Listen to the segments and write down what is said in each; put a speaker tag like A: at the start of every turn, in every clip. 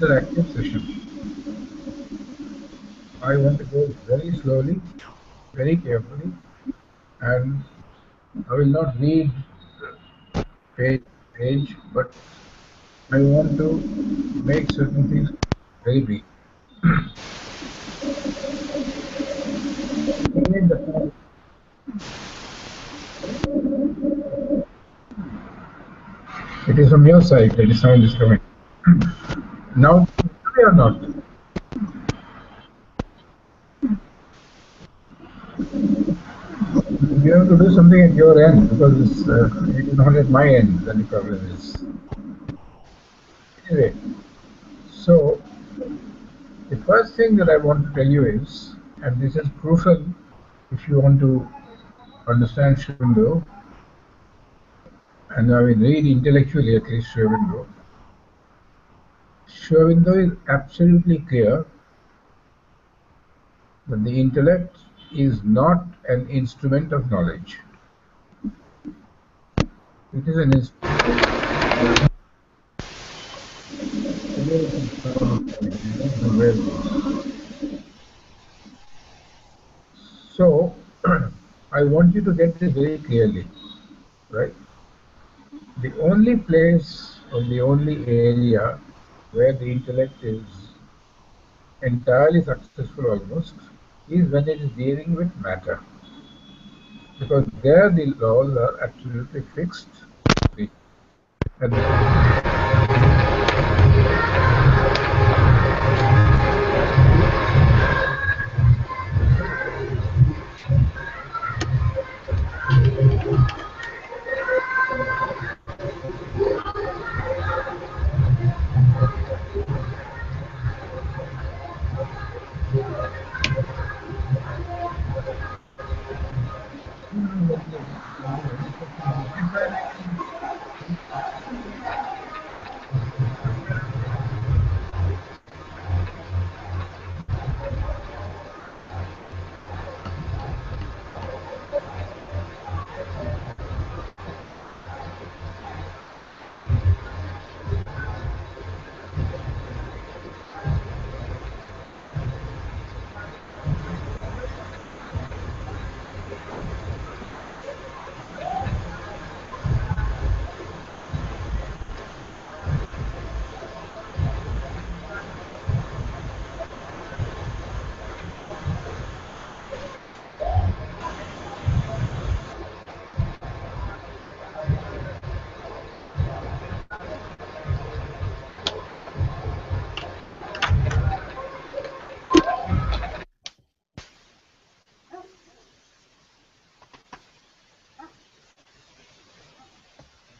A: interactive session. I want to go very slowly, very carefully, and I will not read page page, but I want to make certain things very brief. It is from your side that the sound is coming. Now, or not? You have to do something at your end because it is not at my end that the problem is. Anyway, so the first thing that I want to tell you is, and this is crucial if you want to understand Shrivindo, and I will read intellectually at least Shrivindo. Shrivindo is absolutely clear that the intellect is not an instrument of knowledge. It is an instrument. So, I want you to get this very clearly, right? The only place or the only area where the intellect is entirely successful almost is when it is dealing with matter. Because there the laws are absolutely fixed. And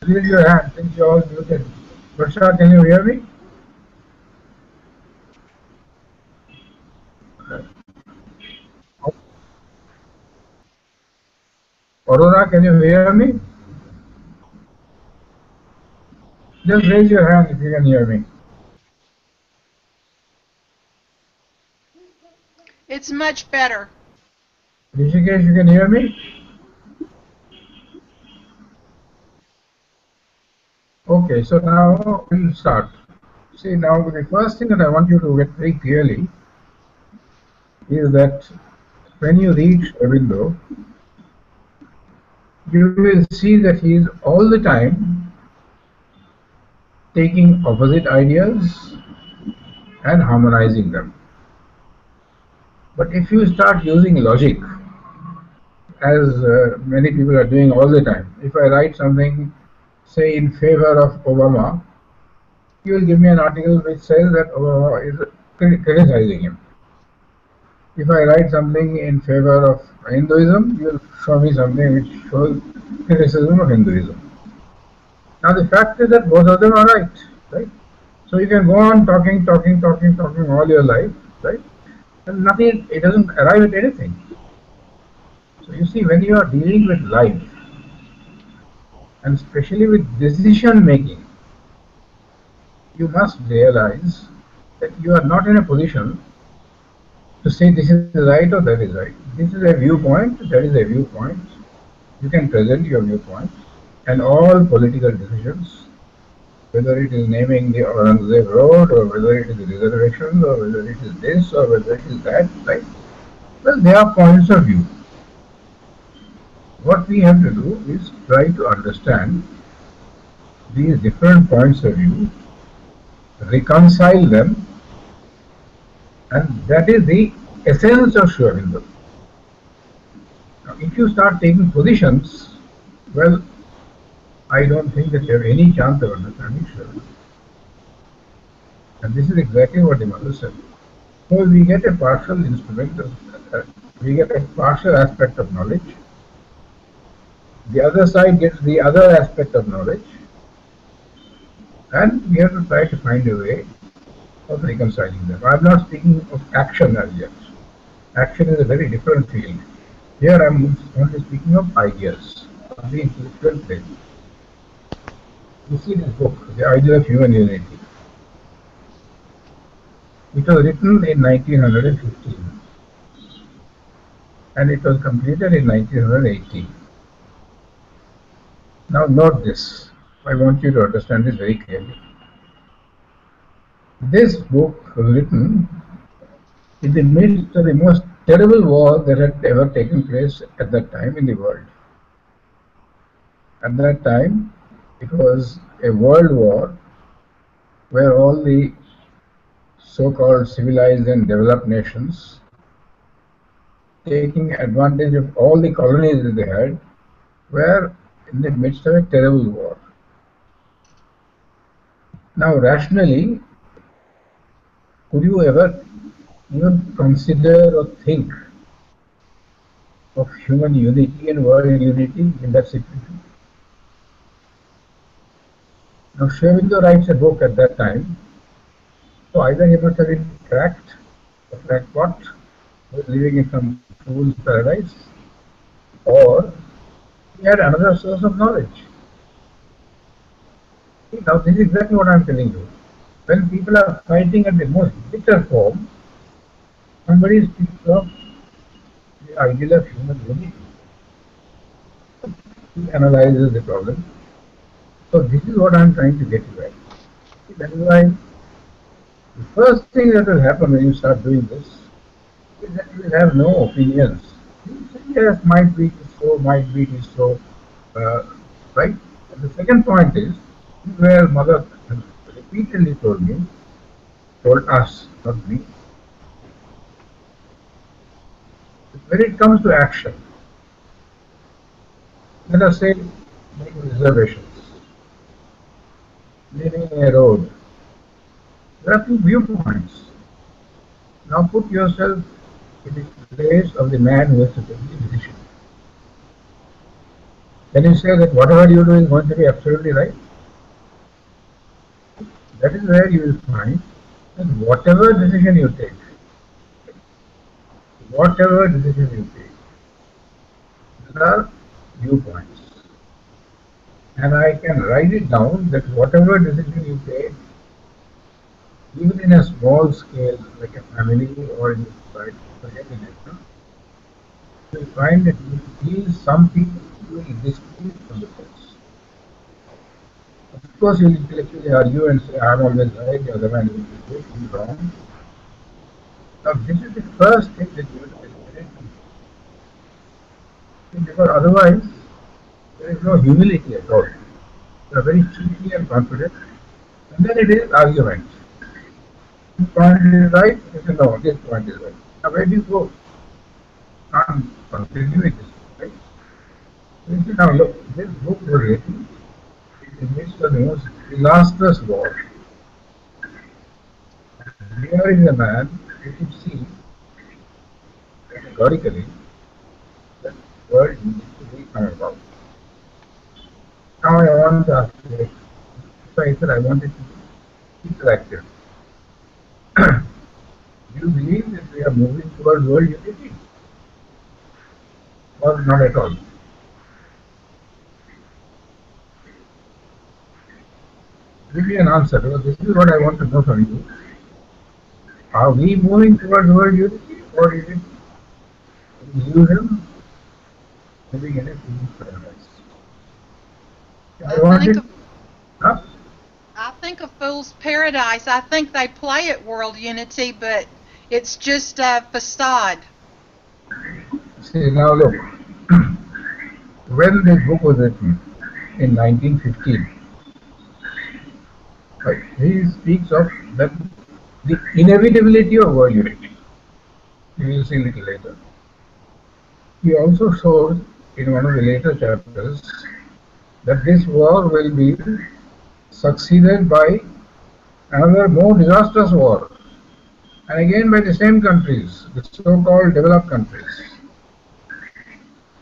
A: raise your hand since you all muted. Varsha, can you hear me? Aurora, can you hear me? Just raise your hand if you can hear me.
B: It's much better.
A: Rishikesh, you can hear me? Okay, so now we'll start. See, now the first thing that I want you to get very clearly is that when you reach a window, you will see that he is all the time taking opposite ideas and harmonizing them. But if you start using logic, as many people are doing all the time, if I write something, say in favor of Obama, you will give me an article which says that Obama is criticizing him. If I write something in favor of Hinduism, you will show me something which shows criticism of Hinduism. Now the fact is that both of them are right, right? So you can go on talking all your life, right? And nothing, it doesn't arrive at anything. So you see, when you are dealing with life, and especially with decision making, you must realize that you are not in a position to say this is right or that is right. This is a viewpoint, that is a viewpoint. You can present your viewpoint, and all political decisions whether it is naming the Aurangzeb road, or whether it is the reservations, or whether it is this, or whether it is that, right? Well, they are points of view. What we have to do is try to understand these different points of view, reconcile them, and that is the essence of Shiva Hindu. Now, if you start taking positions, well, I don't think that you have any chance of understanding Shiva Hindu. And this is exactly what the mother said. So we get a partial instrument, we get a partial aspect of knowledge. The other side gets the other aspect of knowledge, and we have to try to find a way of reconciling them. I'm not speaking of action as yet. Action is a very different field. Here I'm only speaking of ideas, of the intellectual plane. You see this book, The Ideal of Human Unity. It was written in 1915 and it was completed in 1918. Now note this. I want you to understand this very clearly. This book was written in the midst of the most terrible war that had ever taken place at that time in the world. At that time, it was a world war where all the so-called civilized and developed nations, taking advantage of all the colonies that they had, were in the midst of a terrible war. Now, rationally, could you ever even consider or think of human unity and world unity in that situation? Now, Sri Aurobindo writes a book at that time, so either he must have been cracked, a crackpot, living in some fool's paradise, or he had another source of knowledge. See, now, this is exactly what I am telling you. When people are fighting at the most bitter form, somebody speaks of the ideal of human unity. He analyzes the problem. So this is what I am trying to get you at. See, that is why the first thing that will happen when you start doing this is that you will have no opinions. You say, yes, might be it is so, might be it is so, right? And the second point is where mother repeatedly told us, not me, when it comes to action, let us say make reservations, leaving a road. There are two viewpoints. Now put yourself in the place of the man who has to take the decision. Can you say that whatever you do is going to be absolutely right? That is where you will find that whatever decision you take, there are viewpoints. And I can write it down that whatever decision you take, even in a small scale, like a family or in society, you will find that you feel some people will dispute from the place. Of course, you will intellectually argue and say, I'm always right, the other man is wrong. Now, this is the first thing that you have to eliminate. Because otherwise, there is no humility at all. You are very cheeky and confident, and then it is argument. This point is right, you say, no, this point is right. Now, where do you go? Can't continue with this, right? So you say, now look, this book was written in the midst of the most disastrous war. Here is a man, you should see, categorically, that world needs to be come about. Now I want to ask you, so I said I wanted to be interactive. Do you believe that we are moving towards world unity? Or not at all? Give me an answer, because this is what I want to know from you. Are we moving towards world unity, or is it illusion living in a fool's paradise? I
B: I think
A: wanted,
B: of,
A: huh?
B: think of Fool's Paradise. I think they play at World Unity, but it's just a facade.
A: See, now look, when this book was written in 1915, right, he speaks of that the inevitability of world unity. We will see a little later. He also shows in one of the later chapters that this war will be succeeded by another more disastrous war, and again by the same countries, the so-called developed countries.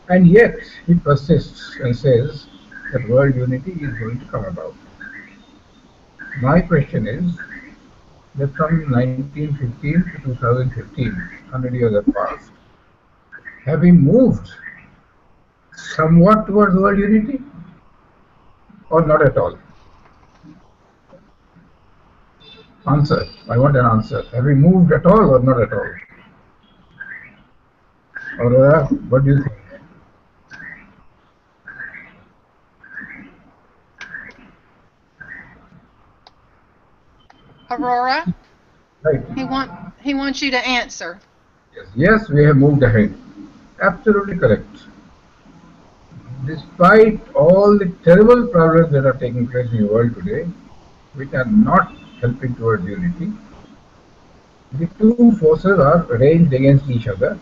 A: And yet he persists and says that world unity is going to come about. My question is that from 1915 to 2015, 100 years have passed. Have we moved somewhat towards world unity or not at all? Answer. I want an answer. Have we moved at all or not at all? Aurora, what do you think?
B: Aurora,
A: Right.
B: he wants you to answer.
A: Yes, we have moved ahead. Absolutely correct. Despite all the terrible problems that are taking place in the world today, which are not helping towards unity, the two forces are ranged against each other,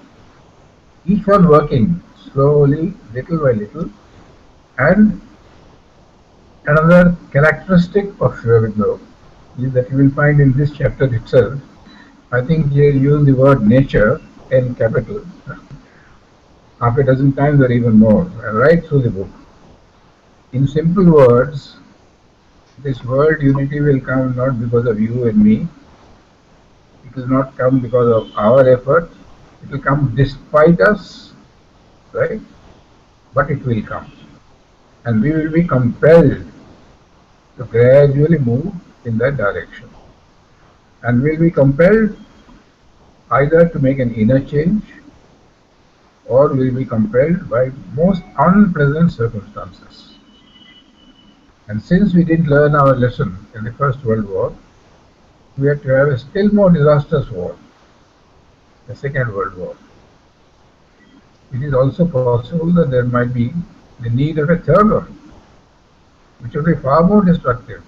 A: each one working slowly, little by little, and another characteristic of Sri is that you will find in this chapter itself, I think he used the word nature in capital half a dozen times or even more, right through the book. In simple words, this world unity will come not because of you and me, it will not come because of our effort, it will come despite us, right? But it will come. And we will be compelled to gradually move in that direction. And we will be compelled either to make an inner change or will be compelled by most unpleasant circumstances. And since we didn't learn our lesson in the First World War, we had to have a still more disastrous war, the Second World War. It is also possible that there might be the need of a third one, which will be far more destructive.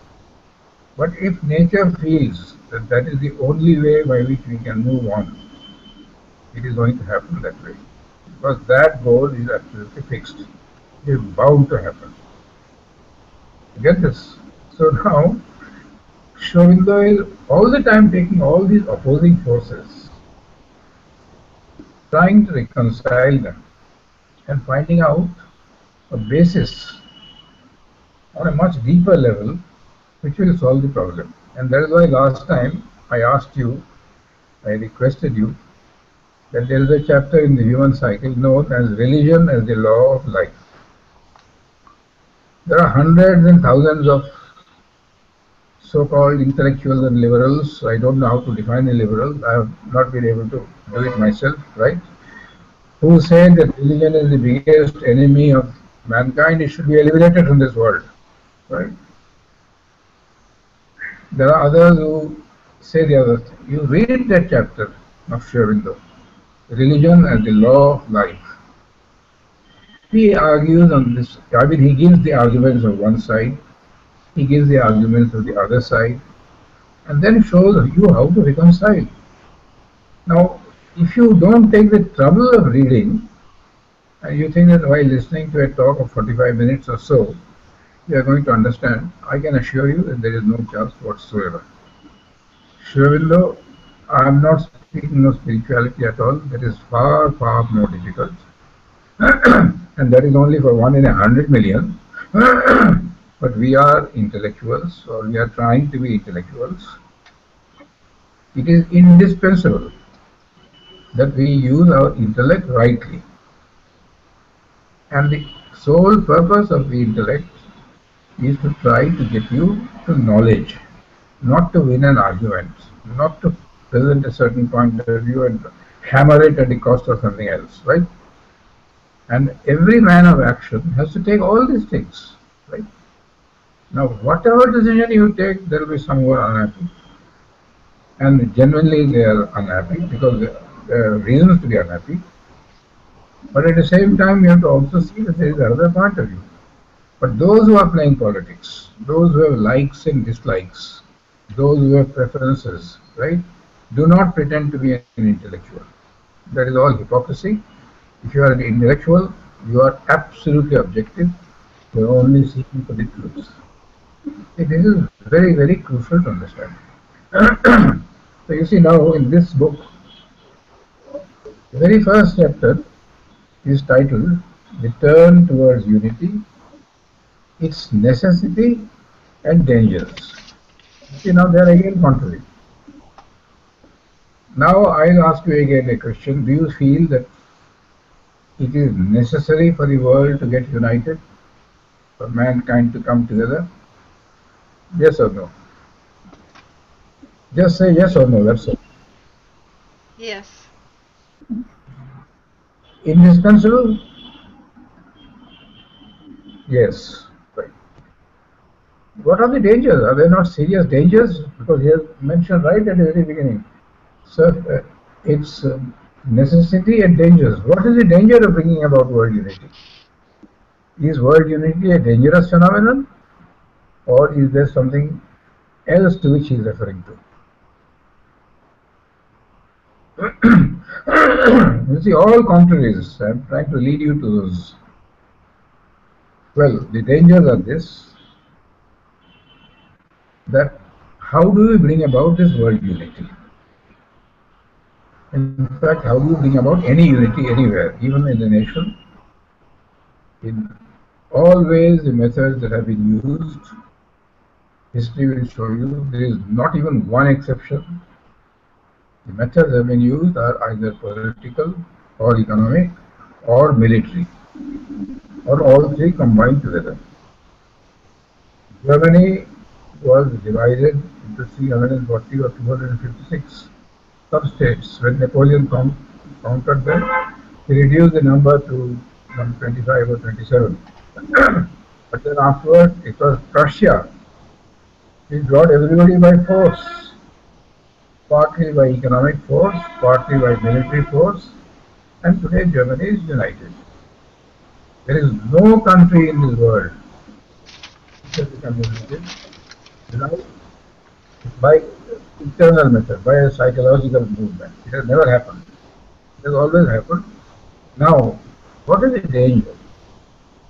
A: But if nature feels that that is the only way by which we can move on, it is going to happen that way. Because that goal is absolutely fixed. It is bound to happen. You get this? So now, Shovindo is all the time taking all these opposing forces, trying to reconcile them, and finding out a basis on a much deeper level which will solve the problem. And that is why last time I asked you, I requested you, that there is a chapter in the human cycle known as religion as the law of life. There are hundreds and thousands of so-called intellectuals and liberals. I don't know how to define a liberal. I have not been able to do it myself, right? Who say that religion is the biggest enemy of mankind. It should be eliminated from this world, right? There are others who say the other thing. You read that chapter of Shovindo, religion as the law of life. He argues on this, I mean, he gives the arguments of one side, he gives the arguments of the other side, and then shows you how to reconcile. Now, if you don't take the trouble of reading, and you think that while listening to a talk of 45 minutes or so, you are going to understand, I can assure you that there is no chance whatsoever. Shovindo, I am not speaking of spirituality at all, that is far, far more difficult. And that is only for 1 in 100 million. But we are intellectuals, or we are trying to be intellectuals. It is indispensable that we use our intellect rightly. And the sole purpose of the intellect is to try to get you to knowledge, not to win an argument, not to present a certain point of view and hammer it at the cost of something else, right? And every man of action has to take all these things, right? Now, whatever decision you take, there will be someone unhappy, and genuinely they are unhappy because there are reasons to be unhappy. But at the same time, you have to also see that there is another point of view. But those who are playing politics, those who have likes and dislikes, those who have preferences, right, do not pretend to be an intellectual. That is all hypocrisy. If you are an intellectual, you are absolutely objective. You are only seeking for the truth. See, this is very, very crucial to understand. So you see now in this book, the very first chapter is titled "The Turn Towards Unity, Its Necessity and Dangers." See, now they are again contrary. Now I'll ask you again a question. Do you feel that it is necessary for the world to get united, for mankind to come together? Yes or no? Just say yes or no, that's all.
B: Yes.
A: Indispensable? Yes. Right. What are the dangers? Are there not serious dangers? Because he has mentioned right at the very beginning. So it's necessity and dangers. What is the danger of bringing about world unity? Is world unity a dangerous phenomenon, or is there something else to which he is referring to? You see, all contraries. I'm trying to lead you to those. Well, the dangers are this, that how do we bring about this world unity? In fact, how do you bring about any unity anywhere, even in the nation? In all ways, the methods that have been used, history will show you there is not even one exception. The methods that have been used are either political or economic or military, or all three combined together. Germany was divided into 340 or 256 sub-states. When Napoleon conquered them, he reduced the number to 25 or 27. But then afterward, it was Prussia. He brought everybody by force, partly by economic force, partly by military force, and today Germany is united. There is no country in this world which has become united without by internal method, by a psychological movement. It has never happened. It has always happened. Now, what is the danger?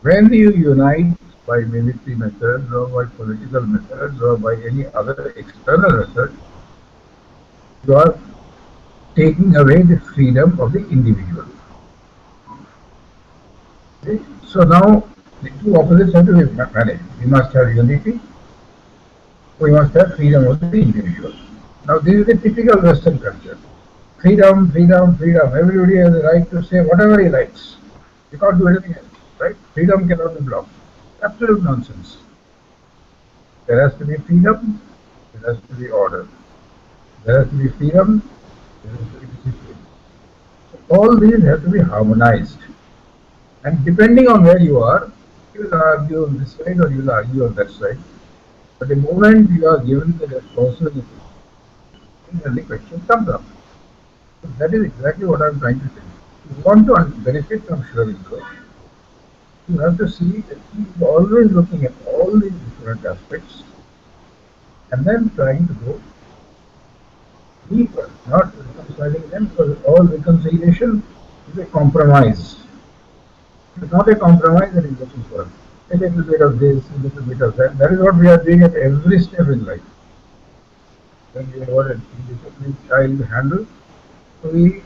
A: When you unite by military methods or by political methods or by any other external method, you are taking away the freedom of the individual. Okay? So now the two opposites have to be managed. We must have unity, we must have freedom of the individual. Now this is the typical Western culture. Freedom, freedom, freedom. Everybody has the right to say whatever he likes. You can't do anything else, right? Freedom cannot be blocked. Absolute nonsense. There has to be freedom, there has to be order. There has to be freedom, there has to be discipline. All these have to be harmonized. And depending on where you are, you will argue on this side or you will argue on that side. But the moment you are given the responsibility, then the question comes up. So that is exactly what I am trying to tell you. If you want to benefit from Shrivinko, you have to see that he is always looking at all these different aspects and then trying to go deeper, not reconciling them, because all reconciliation is a compromise. It's not a compromise that is looking for a little bit of this, a little bit of that. That is what we are doing at every step in life. When we have a disciplined child to handle, so we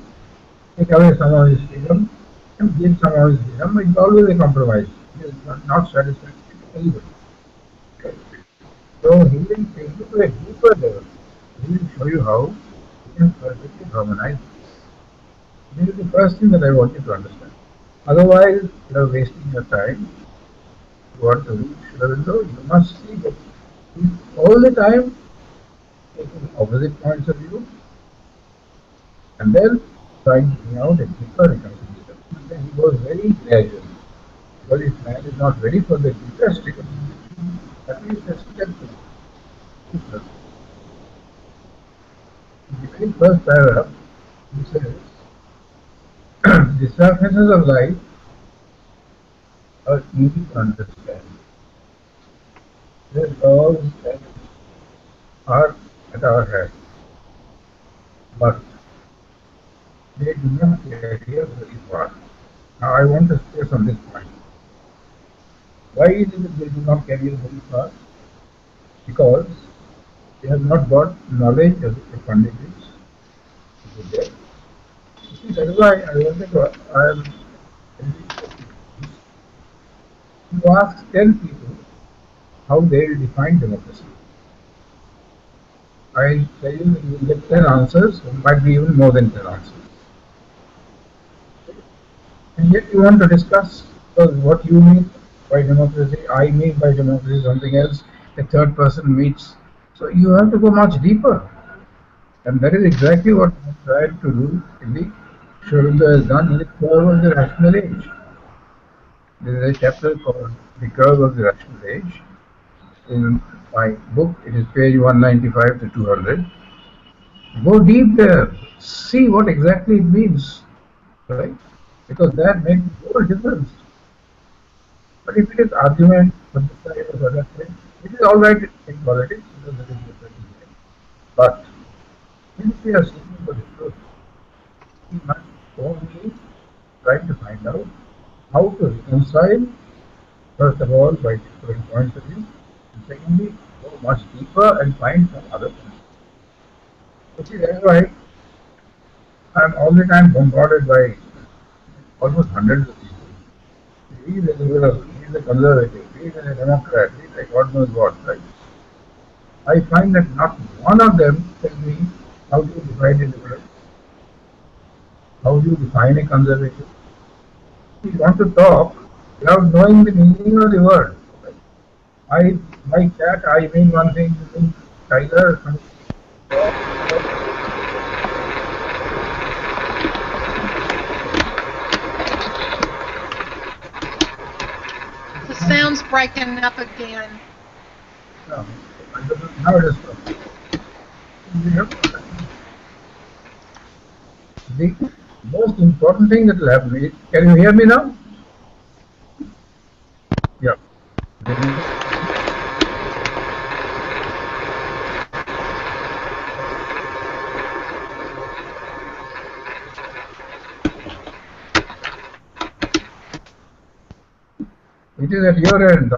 A: take away some of his freedom and give some of his freedom. It's always a compromise. It is not satisfactory to anybody. So he will take you to a deeper level. He will show you how you can perfectly harmonize. This is the first thing that I want you to understand. Otherwise, you are wasting your time. You want to reach Shrivinko, you must see that he is all the time taking opposite points of view and then trying to bring out a deeper reconciliation. Then he goes very gradually because his man is not ready for the deepest reconciliation. At least a step to the very first paragraph, it says, the surfaces of life are easy to understand. Their laws are at our hand, but they do not carry us very far. Now I want to stress on this point. Why is it that they do not carry us very far? Because they have not got knowledge as a Pandit is. That is why I wanted to, I am, you ask 10 people how they will define democracy. I tell you, you will get 10 answers, or might be even more than 10 answers. And yet you want to discuss what you mean by democracy, I mean by democracy something else, a third person meets. So you have to go much deeper. And that is exactly what I tried to do in the Shrivinda has done in the curve of the rational age. There is a chapter called The Curve of the Rational Age. In my book, it is page 195 to 200. Go deep there, see what exactly it means, right? Because that makes a whole difference. But if it is argument from the side of other thing, it is all right in politics because there is a certain way. But if we are seeking for the truth, we must only try to find out how to reconcile, first of all, by different points of view, and secondly, go much deeper and find some other things. You see, that is why I am all the time bombarded by almost hundreds of people. He is a liberal, he is a conservative, he is a Democrat, he is a God knows what, right? I find that not one of them tell me how do you define a liberal, how do you define a conservative. We want to talk without knowing the meaning of the word. I, by cat, I mean one thing, you mean tiger, something.
B: The sound's breaking up again.
A: No, now it is stopped. The most important thing that will happen is, can you hear me now? Yeah. It is at your end.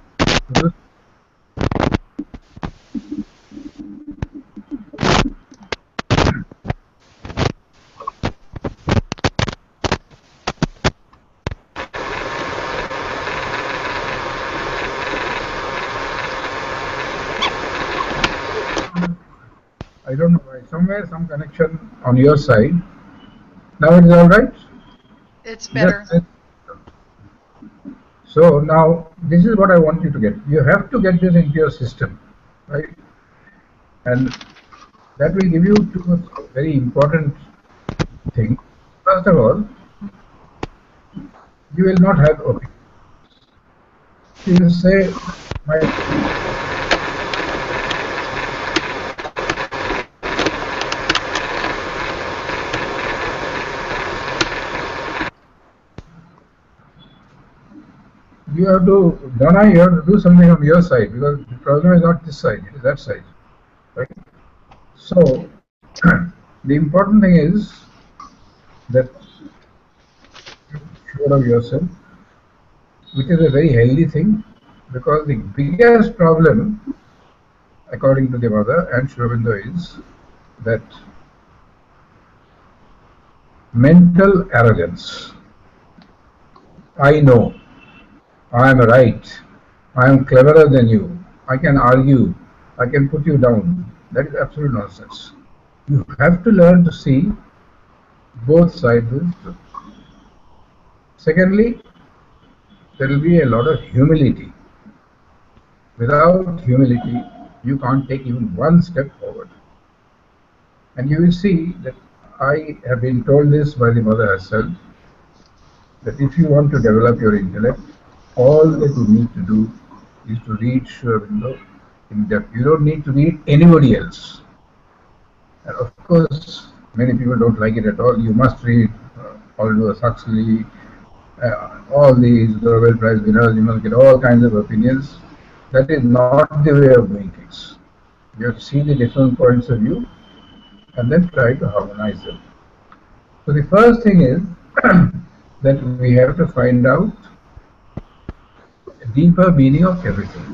A: I don't know why. Somewhere, some connection on your side. Now it is all right?
B: It's better.
A: Yes. So now, this is what I want you to get. You have to get this into your system, right? And that will give you two very important things. First of all, you will not have opinion. You will say, my you have to, Donna, you have to do something on your side because the problem is not this side, it is that side, right? So, the important thing is that you sure of yourself, which is a very healthy thing because the biggest problem, according to the mother and Sri Aurobindo, is that mental arrogance. I know, I am right, I am cleverer than you, I can argue, I can put you down. That is absolute nonsense. You have to learn to see both sides of the truth. Secondly, there will be a lot of humility. Without humility, you can't take even one step forward. And you will see that I have been told this by the mother herself, that if you want to develop your intellect, all that you need to do is to read Sure in depth. You don't need to read anybody else. And of course, many people don't like it at all. You must read Aldous Huxley, all these Nobel Prize winners. You must get all kinds of opinions. That is not the way of doing things. You have to see the different points of view and then try to harmonize them. So the first thing is that we have to find out a deeper meaning of everything.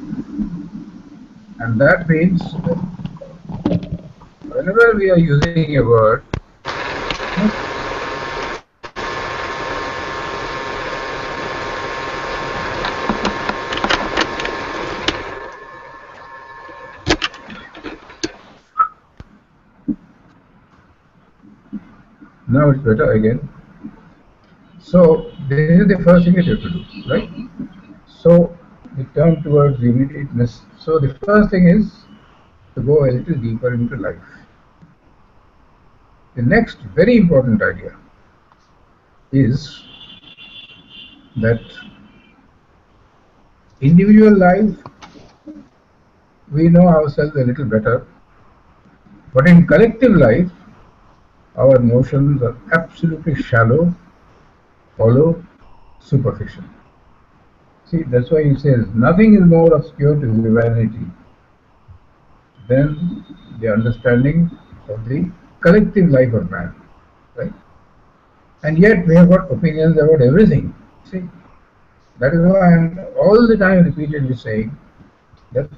A: And that means that whenever we are using a word, now it's better again. So this is the first thing that you have to do, right? So we turn towards unity. So the first thing is to go a little deeper into life. The next very important idea is that individual life, we know ourselves a little better, but in collective life, our notions are absolutely shallow, hollow, superficial. See, that's why he says nothing is more obscure to humanity than the understanding of the collective life of man, right? And yet we have got opinions about everything. See, that is why I'm all the time repeatedly saying that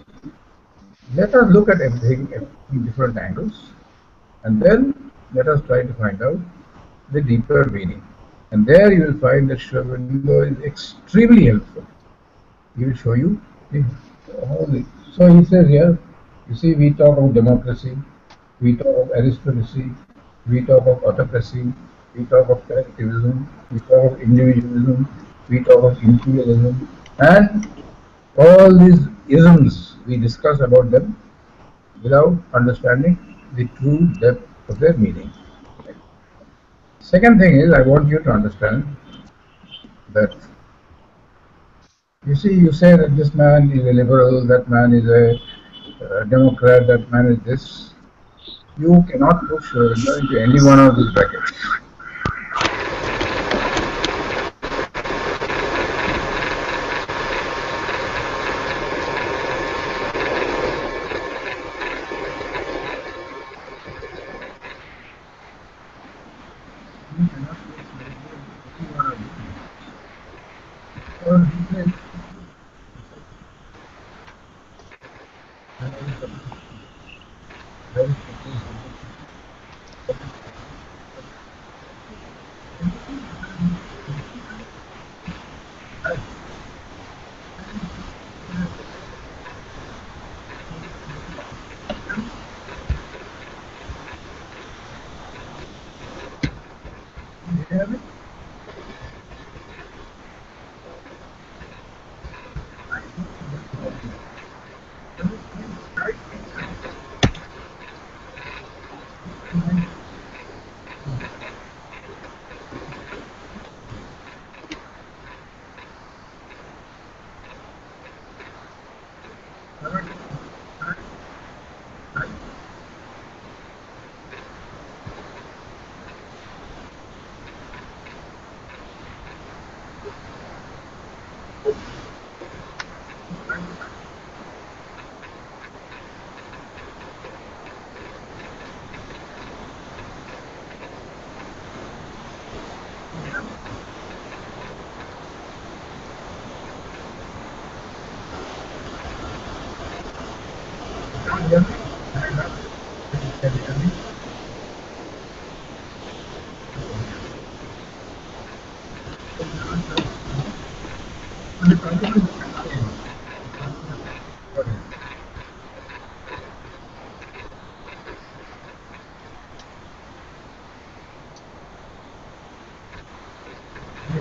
A: let us look at everything in different angles and then let us try to find out the deeper meaning. And there you will find that Shravango is extremely helpful. He will show you all the. So he says here, you see, we talk of democracy, we talk of aristocracy, we talk of autocracy, we talk of collectivism, we talk of individualism, we talk of imperialism, and all these isms we discuss about them without understanding the true depth of their meaning. Second thing is, I want you to understand that you see, you say that this man is a liberal, that man is a Democrat, that man is this. You cannot put Shravinda into any one of these brackets. You cannot put Shravinda into any one of these. Or he says, there is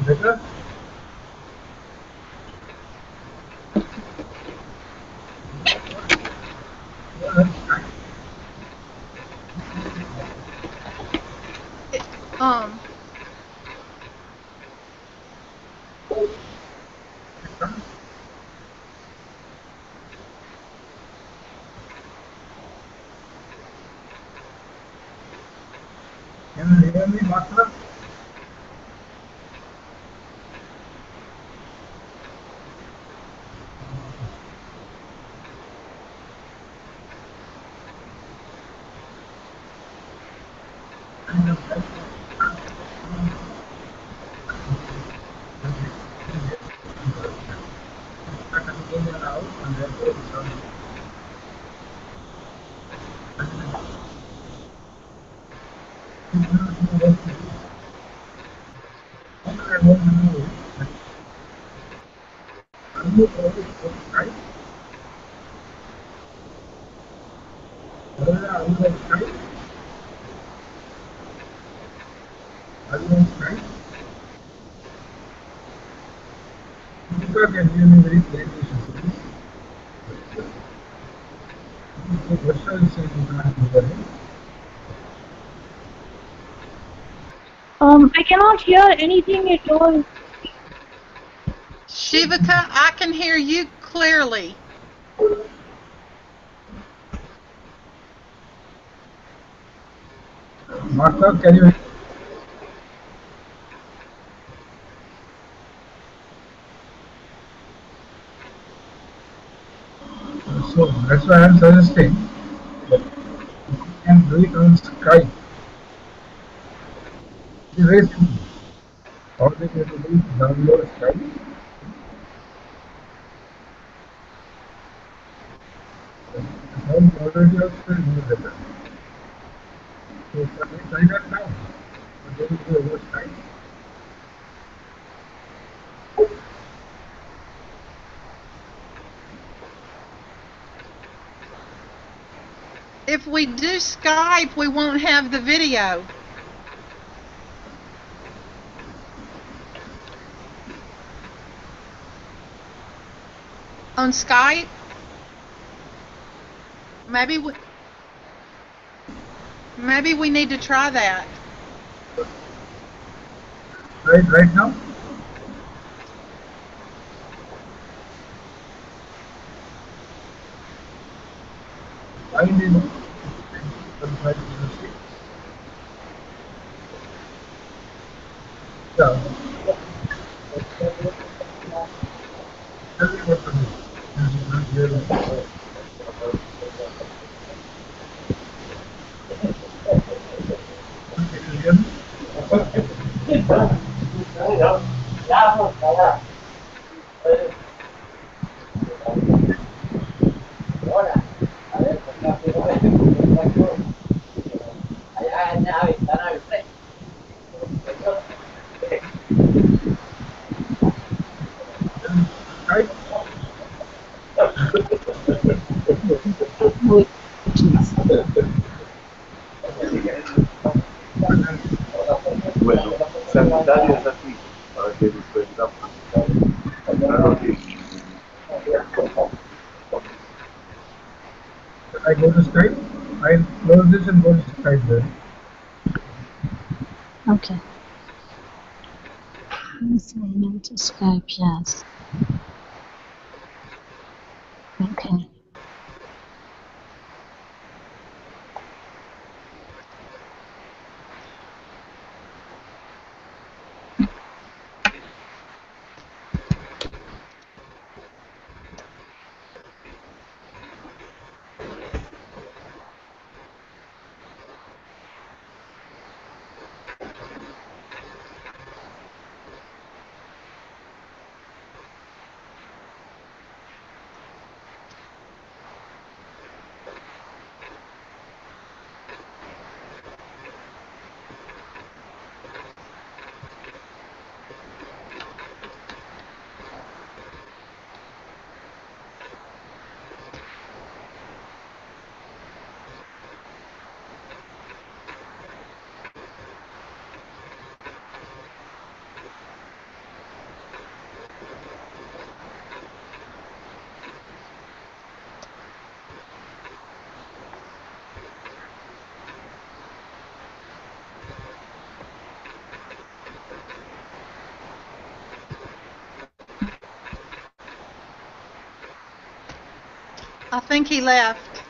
A: better.
B: Um,
A: Can you hear me, Master? Can hear me very clearly. What shall I say?
C: I cannot hear anything at all.
B: Shivaka, I can hear you clearly.
A: Master, can you? So that's why I'm suggesting that you can do it on Skype. It is very simple. All they have to do is download Skype. The sound quality also is more better. So can we try that now? What do you do over Skype?
B: If we do Skype, we won't have the video. On Skype? Maybe we need to try that.
A: Right now? I need to yeah. Tell me what to do. You not hear me. Can you hear me? Skype?
D: Bueno, sanitario es así, para que nos
A: I go to Skype. I'll close this and go to Skype then.
C: Okay. Sign into Skype, yes. Okay.
B: I think he left.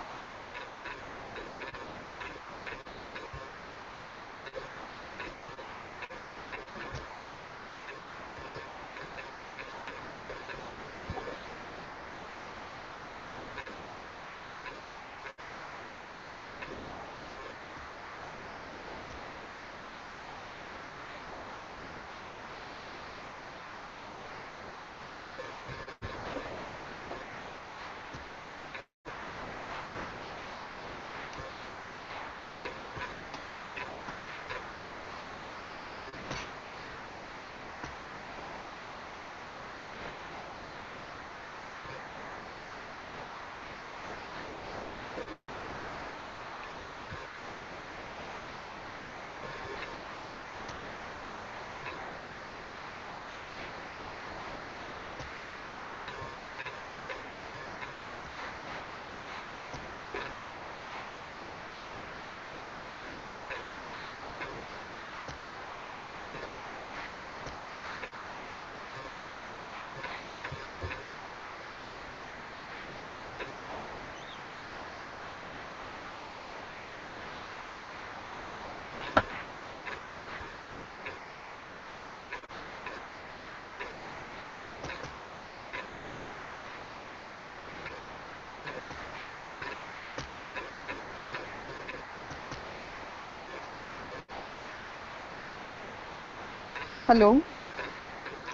E: Hello.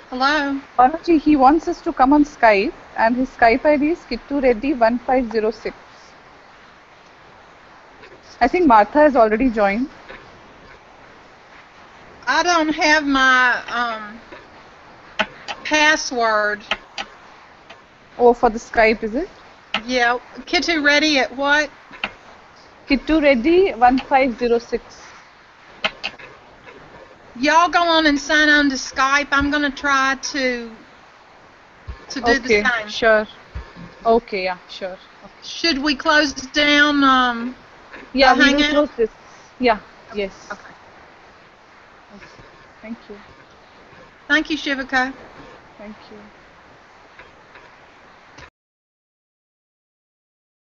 B: Hello.
E: Banuji, he wants us to come on Skype, and his Skype ID is Kittu Reddy 1506. I think Martha has already joined.
B: I don't have my password.
E: Oh, for the Skype, is it?
B: Yeah, Kittu Reddy at what?
E: Kittu Reddy 1506.
B: Y'all go on and sign on to Skype. I'm gonna try to do the
E: Okay,
B: same.
E: sure. Okay, yeah, sure. Okay.
B: Should we close down
E: Yeah,
B: the
E: we will
B: Hangout?
E: close this. Yeah, yes.
B: Okay.
E: Okay. Thank you.
B: Thank you, Shivaka.
E: Thank you.